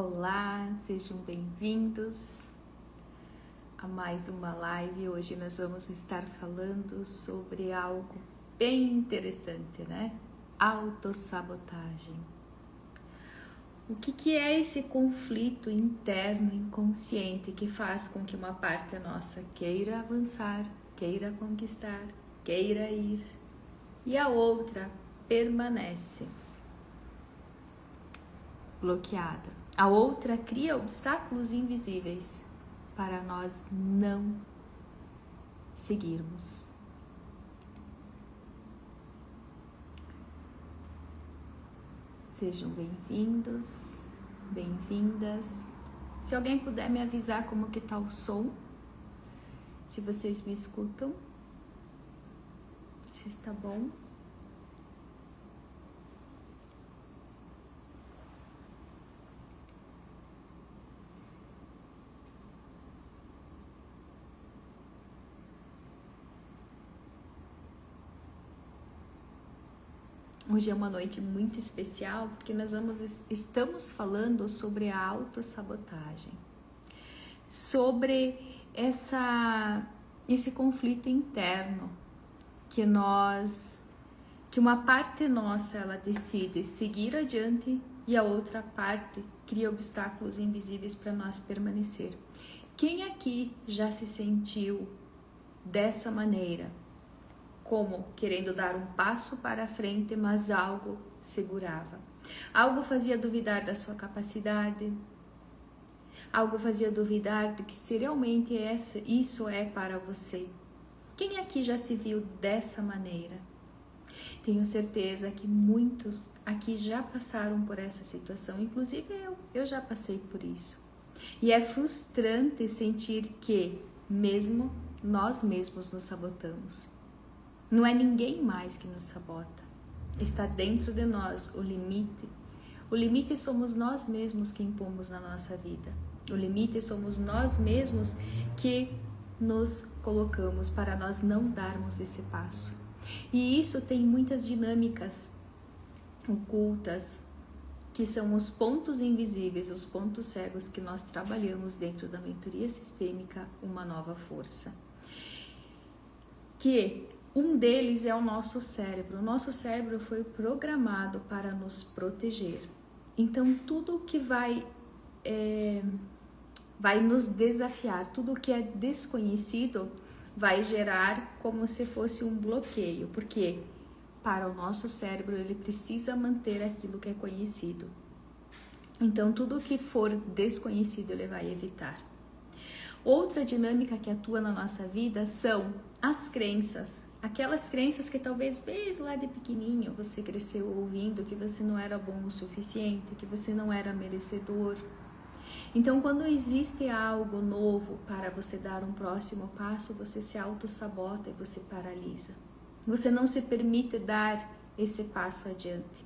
Olá, sejam bem-vindos a mais uma live. Hoje nós vamos estar falando sobre algo bem interessante, né? Autossabotagem. O que é esse conflito interno inconsciente que faz com que uma parte nossa queira avançar, queira conquistar, queira ir e a outra permanece bloqueada? A outra cria obstáculos invisíveis para nós não seguirmos. Sejam bem-vindos, bem-vindas. Se alguém puder me avisar como que tá o som, se vocês me escutam, se está bom. Hoje é uma noite muito especial porque nós estamos falando sobre a autossabotagem, sobre esse conflito interno que uma parte nossa ela decide seguir adiante e a outra parte cria obstáculos invisíveis para nós permanecer. Quem aqui já se sentiu dessa maneira? Como querendo dar um passo para a frente, mas algo segurava. Algo fazia duvidar da sua capacidade. Algo fazia duvidar de que se realmente isso é para você. Quem aqui já se viu dessa maneira? Tenho certeza que muitos aqui já passaram por essa situação, inclusive eu já passei por isso. E é frustrante sentir que mesmo nós mesmos nos sabotamos. Não é ninguém mais que nos sabota. Está dentro de nós o limite. O limite somos nós mesmos que impomos na nossa vida. O limite somos nós mesmos que nos colocamos para nós não darmos esse passo. E isso tem muitas dinâmicas ocultas, que são os pontos invisíveis, os pontos cegos que nós trabalhamos dentro da mentoria sistêmica Uma Nova Força. Um deles é o nosso cérebro. O nosso cérebro foi programado para nos proteger. Então, tudo que vai nos desafiar, tudo que é desconhecido vai gerar como se fosse um bloqueio. Porque para o nosso cérebro, ele precisa manter aquilo que é conhecido. Então, tudo que for desconhecido, ele vai evitar. Outra dinâmica que atua na nossa vida são as crenças. Aquelas crenças que talvez desde lá de pequenininho você cresceu ouvindo que você não era bom o suficiente, que você não era merecedor. Então, quando existe algo novo para você dar um próximo passo, você se autossabota e você paralisa. Você não se permite dar esse passo adiante.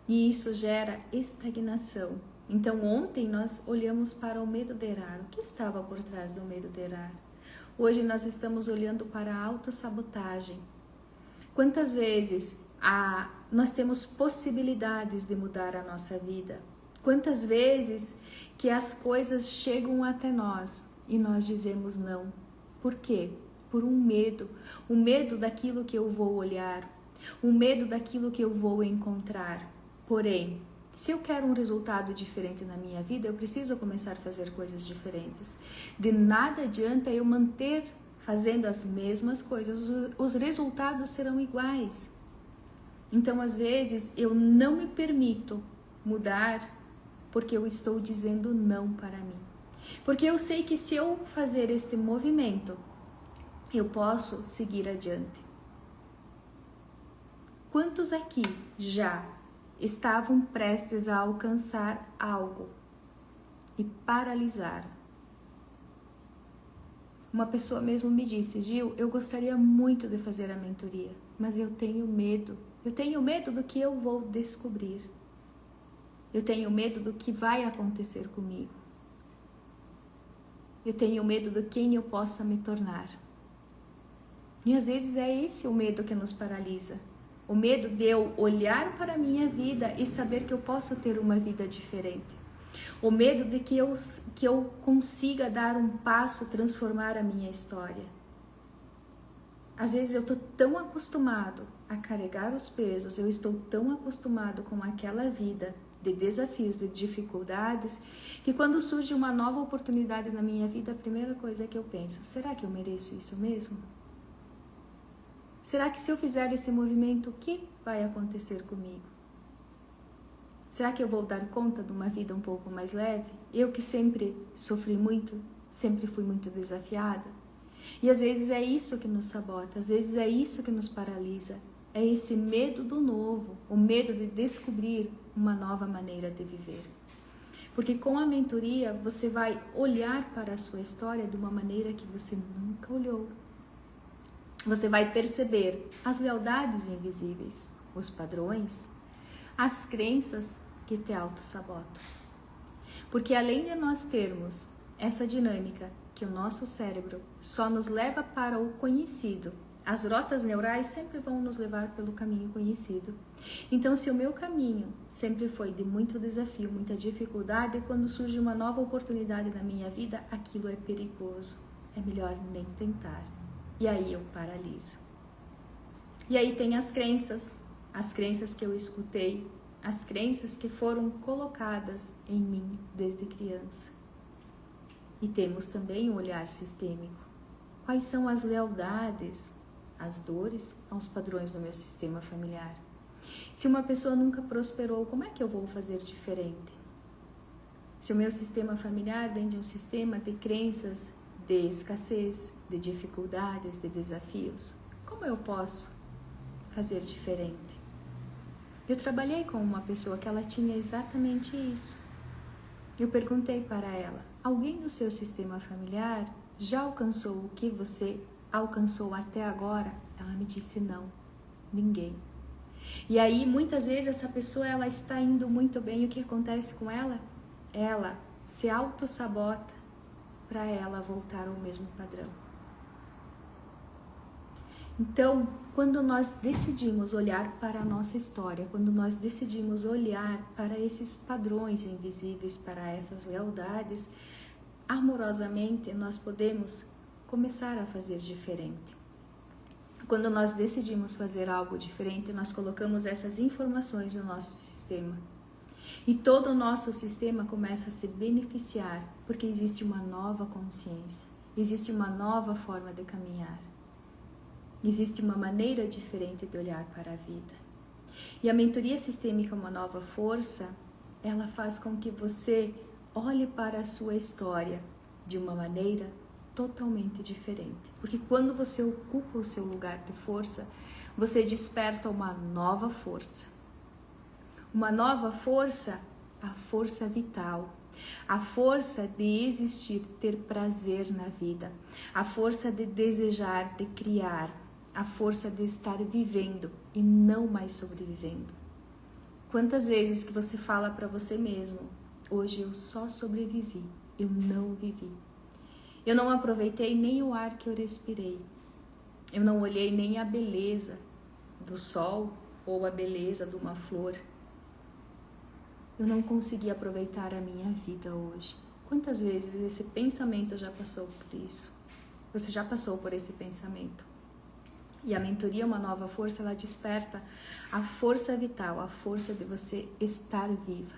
E isso gera estagnação. Então, ontem nós olhamos para o medo de errar. O que estava por trás do medo de errar? Hoje nós estamos olhando para a autossabotagem. Quantas vezes nós temos possibilidades de mudar a nossa vida? Quantas vezes que as coisas chegam até nós e nós dizemos não? Por quê? Por um medo. O medo daquilo que eu vou olhar. O medo daquilo que eu vou encontrar. Porém, se eu quero um resultado diferente na minha vida, eu preciso começar a fazer coisas diferentes. De nada adianta eu manter fazendo as mesmas coisas, os resultados serão iguais. Então, às vezes, eu não me permito mudar porque eu estou dizendo não para mim. Porque eu sei que se eu fazer este movimento, eu posso seguir adiante. Quantos aqui já estavam prestes a alcançar algo e paralisaram? Uma pessoa mesmo me disse: Gil, eu gostaria muito de fazer a mentoria, mas eu tenho medo. Eu tenho medo do que eu vou descobrir. Eu tenho medo do que vai acontecer comigo. Eu tenho medo de quem eu possa me tornar. E às vezes é esse o medo que nos paralisa. O medo de eu olhar para a minha vida e saber que eu posso ter uma vida diferente. O medo de que eu consiga dar um passo, transformar a minha história. Às vezes eu estou tão acostumado a carregar os pesos, eu estou tão acostumado com aquela vida de desafios, de dificuldades, que quando surge uma nova oportunidade na minha vida, a primeira coisa que eu penso, será que eu mereço isso mesmo? Será que se eu fizer esse movimento, o que vai acontecer comigo? Será que eu vou dar conta de uma vida um pouco mais leve? Eu que sempre sofri muito, sempre fui muito desafiada. E às vezes é isso que nos sabota, às vezes é isso que nos paralisa. É esse medo do novo, o medo de descobrir uma nova maneira de viver. Porque com a mentoria você vai olhar para a sua história de uma maneira que você nunca olhou. Você vai perceber as lealdades invisíveis, os padrões, as crenças que te auto-sabotam. Porque além de nós termos essa dinâmica que o nosso cérebro só nos leva para o conhecido, as rotas neurais sempre vão nos levar pelo caminho conhecido. Então, se o meu caminho sempre foi de muito desafio, muita dificuldade, quando surge uma nova oportunidade na minha vida, aquilo é perigoso. É melhor nem tentar. E aí eu paraliso. E aí tem as crenças que eu escutei, as crenças que foram colocadas em mim desde criança. E temos também o olhar sistêmico. Quais são as lealdades, as dores aos padrões do meu sistema familiar? Se uma pessoa nunca prosperou, como é que eu vou fazer diferente? Se o meu sistema familiar vem de um sistema de crenças de escassez, de dificuldades, de desafios, como eu posso fazer diferente? Eu trabalhei com uma pessoa que ela tinha exatamente isso. Eu perguntei para ela, alguém do seu sistema familiar já alcançou o que você alcançou até agora? Ela me disse não, ninguém. E aí muitas vezes essa pessoa ela está indo muito bem, o que acontece com ela? Ela se auto-sabota para ela voltar ao mesmo padrão. Então, quando nós decidimos olhar para a nossa história, quando nós decidimos olhar para esses padrões invisíveis, para essas lealdades, amorosamente nós podemos começar a fazer diferente. Quando nós decidimos fazer algo diferente, nós colocamos essas informações no nosso sistema. E todo o nosso sistema começa a se beneficiar, porque existe uma nova consciência, existe uma nova forma de caminhar. Existe uma maneira diferente de olhar para a vida. E a mentoria sistêmica, uma nova força, ela faz com que você olhe para a sua história de uma maneira totalmente diferente. Porque quando você ocupa o seu lugar de força, você desperta uma nova força. Uma nova força, a força vital. A força de existir, ter prazer na vida. A força de desejar, de criar. A força de estar vivendo e não mais sobrevivendo. Quantas vezes que você fala para você mesmo, hoje eu só sobrevivi, eu não vivi. Eu não aproveitei nem o ar que eu respirei. Eu não olhei nem a beleza do sol ou a beleza de uma flor. Eu não consegui aproveitar a minha vida hoje. Quantas vezes esse pensamento já passou por isso? Você já passou por esse pensamento? E a mentoria, uma nova força, ela desperta a força vital, a força de você estar viva,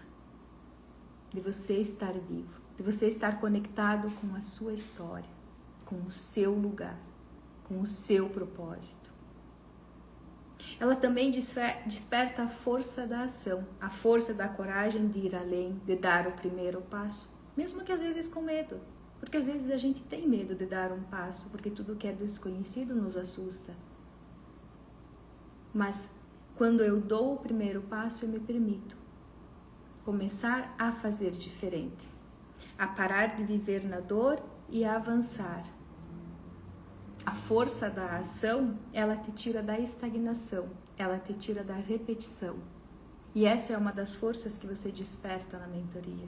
de você estar vivo, de você estar conectado com a sua história, com o seu lugar, com o seu propósito. Ela também desperta a força da ação, a força da coragem de ir além, de dar o primeiro passo, mesmo que às vezes com medo, porque às vezes a gente tem medo de dar um passo, porque tudo que é desconhecido nos assusta. Mas quando eu dou o primeiro passo, eu me permito começar a fazer diferente, a parar de viver na dor e a avançar. A força da ação, ela te tira da estagnação, ela te tira da repetição. E essa é uma das forças que você desperta na mentoria.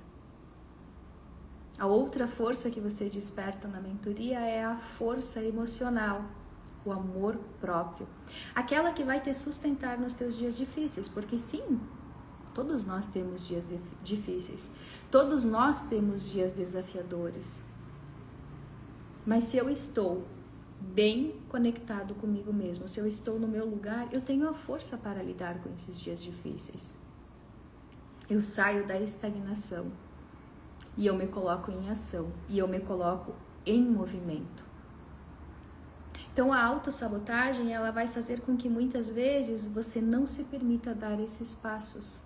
A outra força que você desperta na mentoria é a força emocional, o amor próprio. Aquela que vai te sustentar nos teus dias difíceis, porque sim, Todos nós temos dias difíceis. Todos nós temos dias desafiadores. Mas se eu estou bem conectado comigo mesmo, se eu estou no meu lugar, eu tenho a força para lidar com esses dias difíceis. Eu saio da estagnação e eu me coloco em ação e eu me coloco em movimento. Então a autossabotagem, ela vai fazer com que muitas vezes você não se permita dar esses passos.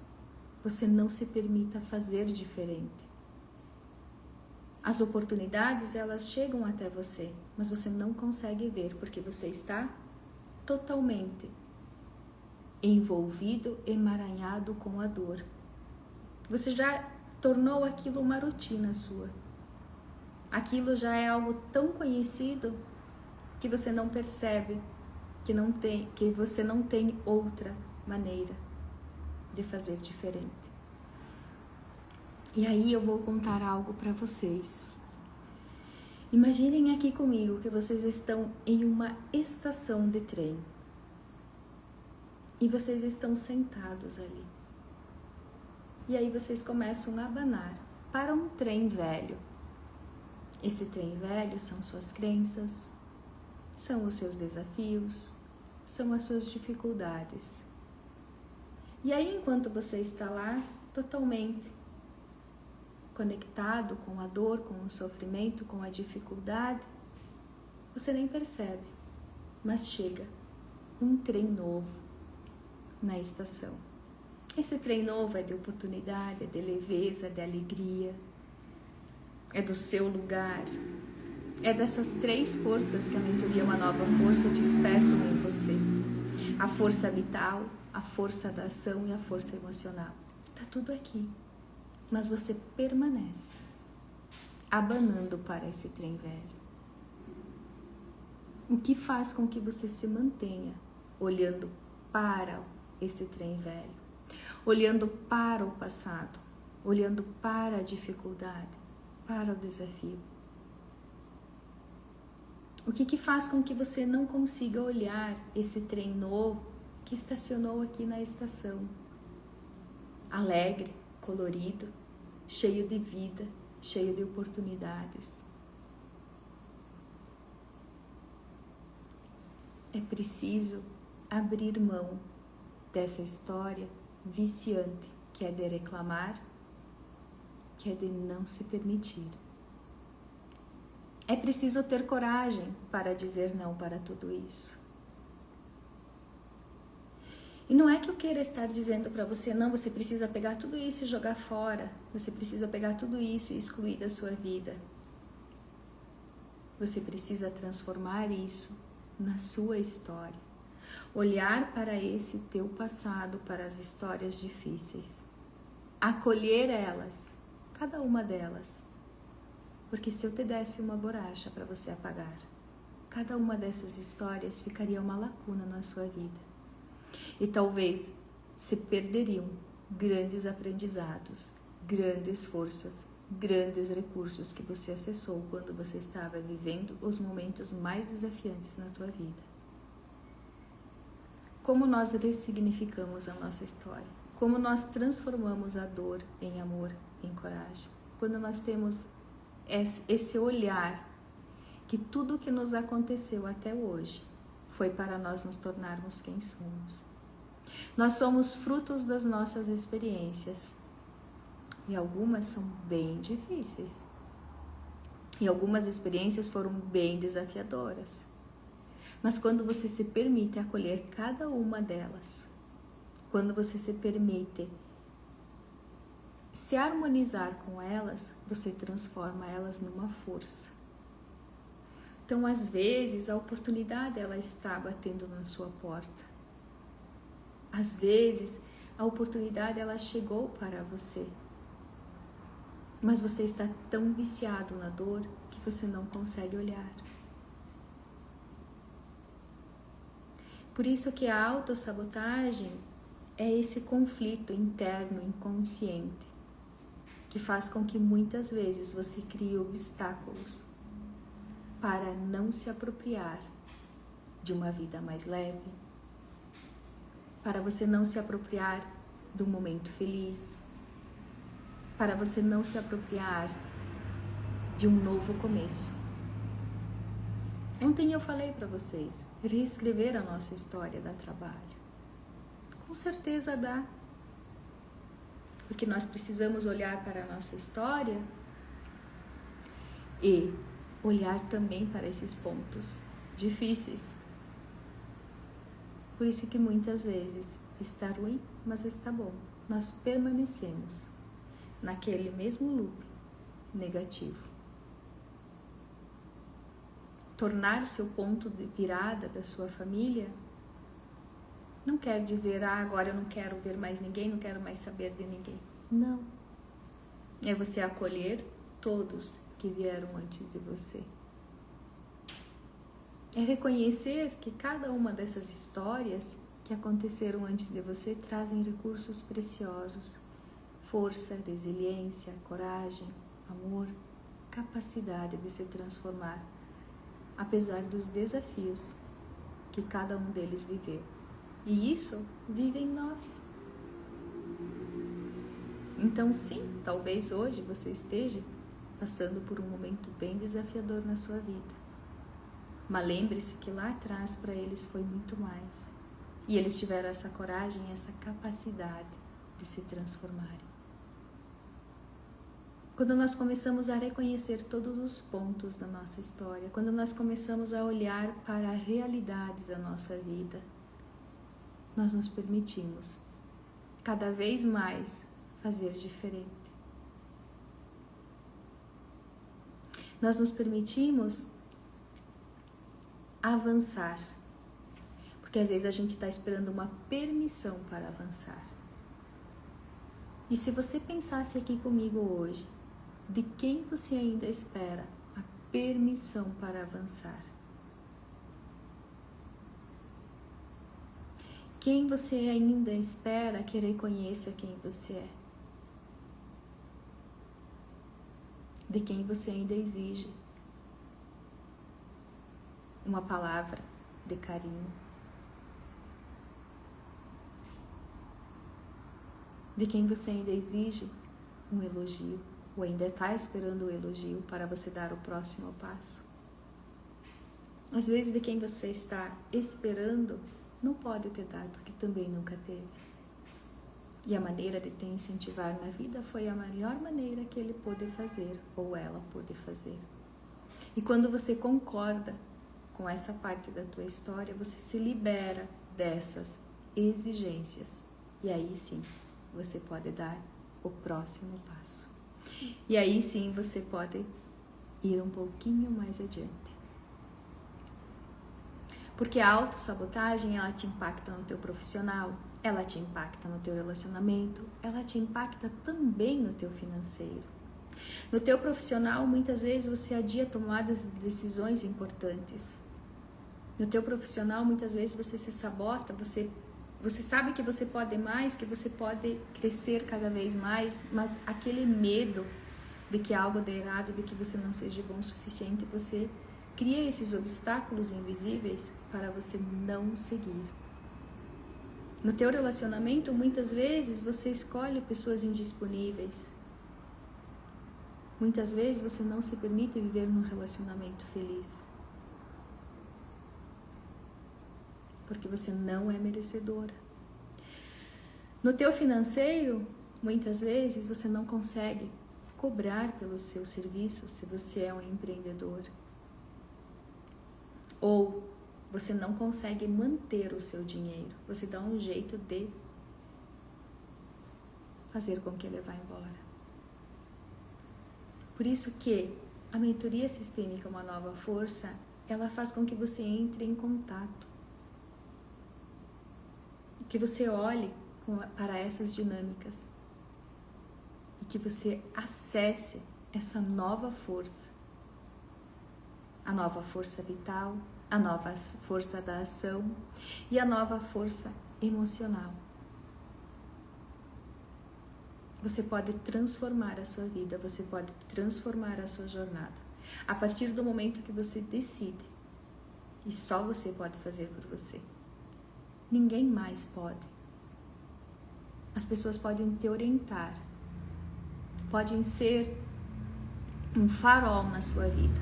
Você não se permita fazer diferente. As oportunidades, elas chegam até você, mas você não consegue ver porque você está totalmente envolvido, emaranhado com a dor. Você já tornou aquilo uma rotina sua. Aquilo já é algo tão conhecido que você não percebe que você não tem outra maneira de fazer diferente. E aí eu vou contar algo para vocês. Imaginem aqui comigo que vocês estão em uma estação de trem e vocês estão sentados ali. E aí vocês começam a abanar para um trem velho. Esse trem velho são suas crenças, são os seus desafios, são as suas dificuldades. E aí, enquanto você está lá, totalmente conectado com a dor, com o sofrimento, com a dificuldade, você nem percebe, mas chega um trem novo na estação. Esse trem novo é de oportunidade, é de leveza, é de alegria, é do seu lugar, é dessas 3 forças que a mentoria Uma Nova Força despertam em você. A força vital, a força da ação e a força emocional. Tá tudo aqui, mas você permanece abanando para esse trem velho. O que faz com que você se mantenha olhando para esse trem velho, olhando para o passado, olhando para a dificuldade, para o desafio? O que faz com que você não consiga olhar esse trem novo que estacionou aqui na estação? Alegre, colorido, cheio de vida, cheio de oportunidades. É preciso abrir mão dessa história viciante que é de reclamar, que é de não se permitir. É preciso ter coragem para dizer não para tudo isso. E não é que eu queira estar dizendo para você, não, você precisa pegar tudo isso e jogar fora. Você precisa pegar tudo isso e excluir da sua vida. Você precisa transformar isso na sua história. Olhar para esse teu passado, para as histórias difíceis. Acolher elas, cada uma delas. Porque se eu te desse uma borracha para você apagar, cada uma dessas histórias ficaria uma lacuna na sua vida. E talvez se perderiam grandes aprendizados, grandes forças, grandes recursos que você acessou quando você estava vivendo os momentos mais desafiantes na tua vida. Como nós ressignificamos a nossa história, como nós transformamos a dor em amor, em coragem, quando nós temos esse olhar que tudo que nos aconteceu até hoje foi para nós nos tornarmos quem somos. Nós somos frutos das nossas experiências e algumas são bem difíceis e algumas experiências foram bem desafiadoras. Mas quando você se permite acolher cada uma delas, quando você se permite se harmonizar com elas, você transforma elas numa força. Então, às vezes, a oportunidade ela está batendo na sua porta. Às vezes, a oportunidade ela chegou para você. Mas você está tão viciado na dor que você não consegue olhar. Por isso que a autossabotagem é esse conflito interno inconsciente que faz com que muitas vezes você crie obstáculos para não se apropriar de uma vida mais leve, para você não se apropriar de um momento feliz, para você não se apropriar de um novo começo. Ontem eu falei para vocês, reescrever a nossa história dá trabalho. Com certeza dá. Porque nós precisamos olhar para a nossa história e olhar também para esses pontos difíceis. Por isso que muitas vezes está ruim, mas está bom. Nós permanecemos naquele mesmo loop negativo. Tornar-se o ponto de virada da sua família não quer dizer, agora eu não quero ver mais ninguém, não quero mais saber de ninguém. Não. É você acolher todos que vieram antes de você. É reconhecer que cada uma dessas histórias que aconteceram antes de você trazem recursos preciosos. Força, resiliência, coragem, amor, capacidade de se transformar, apesar dos desafios que cada um deles viveu. E isso vive em nós. Então sim, talvez hoje você esteja passando por um momento bem desafiador na sua vida. Mas lembre-se que lá atrás para eles foi muito mais. E eles tiveram essa coragem, essa capacidade de se transformarem. Quando nós começamos a reconhecer todos os pontos da nossa história, quando nós começamos a olhar para a realidade da nossa vida, nós nos permitimos cada vez mais fazer diferente. Nós nos permitimos avançar, porque às vezes a gente está esperando uma permissão para avançar. E se você pensasse aqui comigo hoje, de quem você ainda espera a permissão para avançar? Quem você ainda espera que reconheça quem você é? De quem você ainda exige uma palavra de carinho? De quem você ainda exige um elogio? Ou ainda está esperando o elogio para você dar o próximo passo? Às vezes de quem você está esperando não pode te dar, porque também nunca teve. E a maneira de te incentivar na vida foi a melhor maneira que ele pôde fazer, ou ela pôde fazer. E quando você concorda com essa parte da tua história, você se libera dessas exigências. E aí sim, você pode dar o próximo passo. E aí sim, você pode ir um pouquinho mais adiante. Porque a autossabotagem, ela te impacta no teu profissional, ela te impacta no teu relacionamento, ela te impacta também no teu financeiro. No teu profissional, muitas vezes você adia tomadas de decisões importantes. No teu profissional, muitas vezes você se sabota, você sabe que você pode mais, que você pode crescer cada vez mais, mas aquele medo de que algo dê errado, de que você não seja bom o suficiente, você cria esses obstáculos invisíveis para você não seguir. No teu relacionamento, muitas vezes você escolhe pessoas indisponíveis. Muitas vezes você não se permite viver num relacionamento feliz. Porque você não é merecedora. No teu financeiro, muitas vezes você não consegue cobrar pelo seu serviço se você é um empreendedor. Ou você não consegue manter o seu dinheiro. Você dá um jeito de fazer com que ele vá embora. Por isso que a mentoria sistêmica Uma Nova Força, ela faz com que você entre em contato. Que você olhe para essas dinâmicas. E que você acesse essa nova força. A nova força vital, a nova força da ação e a nova força emocional. Você pode transformar a sua vida, você pode transformar a sua jornada. A partir do momento que você decide, e só você pode fazer por você. Ninguém mais pode. As pessoas podem te orientar, podem ser um farol na sua vida,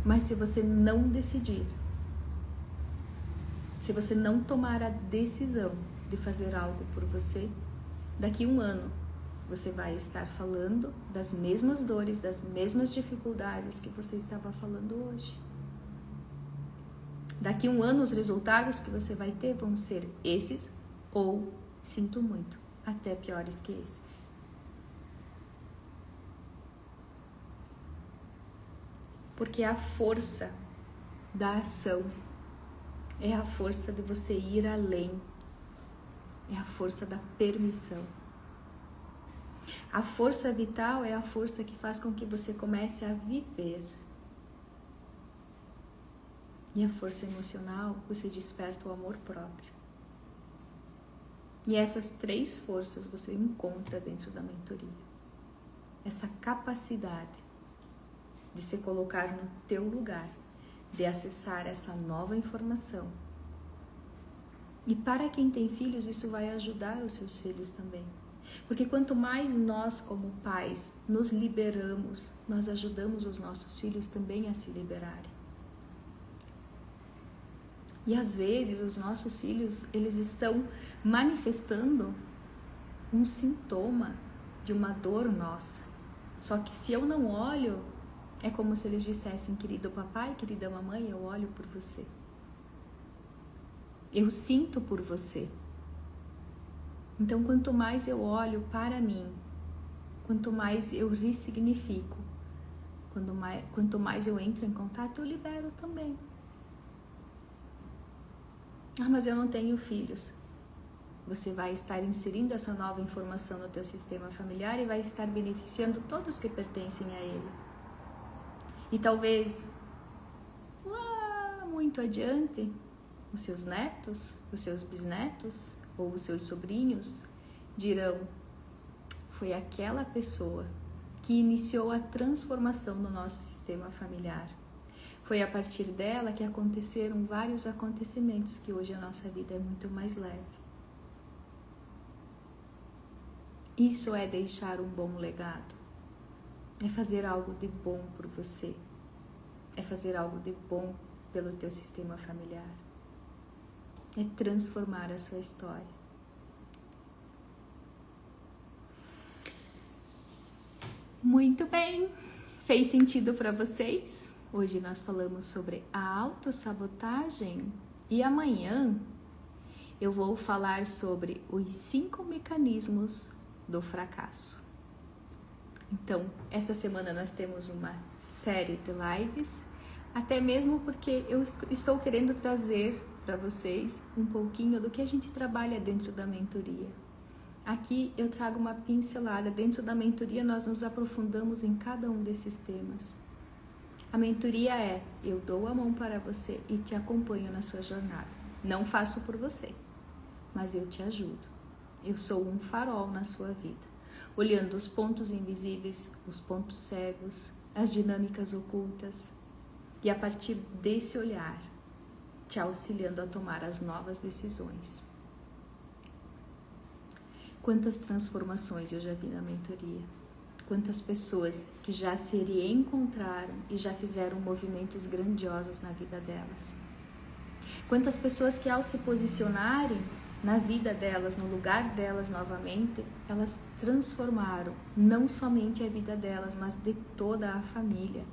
mas se você não decidir, se você não tomar a decisão de fazer algo por você, daqui 1 ano você vai estar falando das mesmas dores, das mesmas dificuldades que você estava falando hoje. Daqui 1 ano os resultados que você vai ter vão ser esses ou, sinto muito, até piores que esses. Porque a força da ação é a força de você ir além, é a força da permissão. A força vital é a força que faz com que você comece a viver. E a força emocional, você desperta o amor próprio. E essas 3 forças você encontra dentro da mentoria. Essa capacidade de se colocar no teu lugar, de acessar essa nova informação. E para quem tem filhos, isso vai ajudar os seus filhos também. Porque quanto mais nós, como pais, nos liberamos, nós ajudamos os nossos filhos também a se liberarem. E às vezes os nossos filhos, eles estão manifestando um sintoma de uma dor nossa. Só que se eu não olho, é como se eles dissessem: querido papai, querida mamãe, eu olho por você. Eu sinto por você. Então, quanto mais eu olho para mim, quanto mais eu ressignifico, quanto mais eu entro em contato, eu libero também. Ah, mas eu não tenho filhos. Você vai estar inserindo essa nova informação no teu sistema familiar e vai estar beneficiando todos que pertencem a ele. E talvez, lá muito adiante, os seus netos, os seus bisnetos ou os seus sobrinhos dirão: foi aquela pessoa que iniciou a transformação no nosso sistema familiar. Foi a partir dela que aconteceram vários acontecimentos que hoje a nossa vida é muito mais leve. Isso é deixar um bom legado. É fazer algo de bom por você. É fazer algo de bom pelo teu sistema familiar. É transformar a sua história. Muito bem! Fez sentido para vocês? Hoje nós falamos sobre a autossabotagem e amanhã eu vou falar sobre os 5 mecanismos do fracasso. Então, essa semana nós temos uma série de lives, até mesmo porque eu estou querendo trazer para vocês um pouquinho do que a gente trabalha dentro da mentoria. Aqui eu trago uma pincelada. Dentro da mentoria nós nos aprofundamos em cada um desses temas. A mentoria é: eu dou a mão para você e te acompanho na sua jornada. Não faço por você, mas eu te ajudo. Eu sou um farol na sua vida, olhando os pontos invisíveis, os pontos cegos, as dinâmicas ocultas, e a partir desse olhar, te auxiliando a tomar as novas decisões. Quantas transformações eu já vi na mentoria. Quantas pessoas que já se reencontraram e já fizeram movimentos grandiosos na vida delas. Quantas pessoas que ao se posicionarem na vida delas, no lugar delas novamente, elas transformaram não somente a vida delas, mas de toda a família.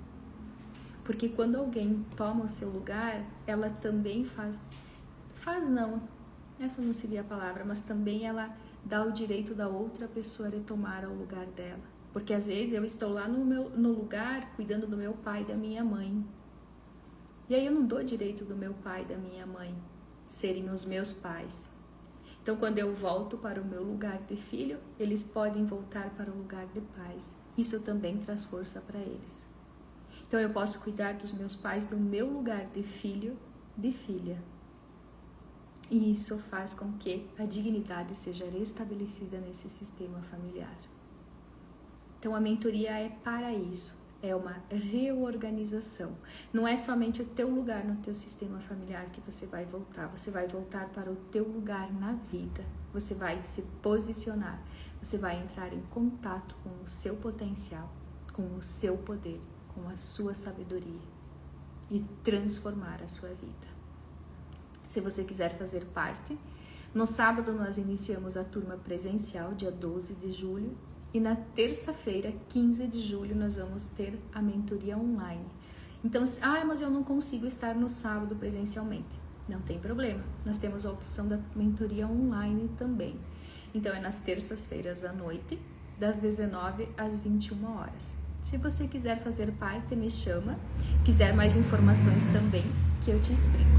Porque quando alguém toma o seu lugar, ela também essa não seria a palavra, mas também ela dá o direito da outra pessoa retomar o lugar dela. Porque às vezes eu estou lá no lugar cuidando do meu pai e da minha mãe. E aí eu não dou direito do meu pai e da minha mãe serem os meus pais. Então quando eu volto para o meu lugar de filho, eles podem voltar para o lugar de pais. Isso também traz força para eles. Então eu posso cuidar dos meus pais do meu lugar de filho, de filha. E isso faz com que a dignidade seja restabelecida nesse sistema familiar. Então a mentoria é para isso, é uma reorganização. Não é somente o teu lugar no teu sistema familiar que você vai voltar para o teu lugar na vida. Você vai se posicionar, você vai entrar em contato com o seu potencial, com o seu poder, com a sua sabedoria e transformar a sua vida. Se você quiser fazer parte, no sábado nós iniciamos a turma presencial, dia 12 de julho, e na terça-feira, 15 de julho, nós vamos ter a mentoria online. Então, mas eu não consigo estar no sábado presencialmente. Não tem problema, nós temos a opção da mentoria online também. Então, é nas terças-feiras à noite, das 19 às 21 horas. Se você quiser fazer parte, me chama. Quiser mais informações também, que eu te explico.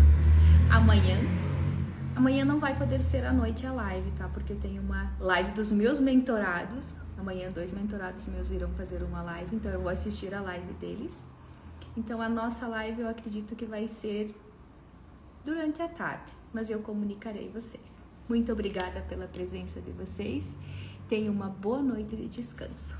Amanhã não vai poder ser à noite a live, tá? Porque eu tenho uma live dos meus mentorados. Amanhã 2 mentorados meus irão fazer uma live, então eu vou assistir a live deles. Então a nossa live eu acredito que vai ser durante a tarde, mas eu comunicarei vocês. Muito obrigada pela presença de vocês. Tenham uma boa noite de descanso.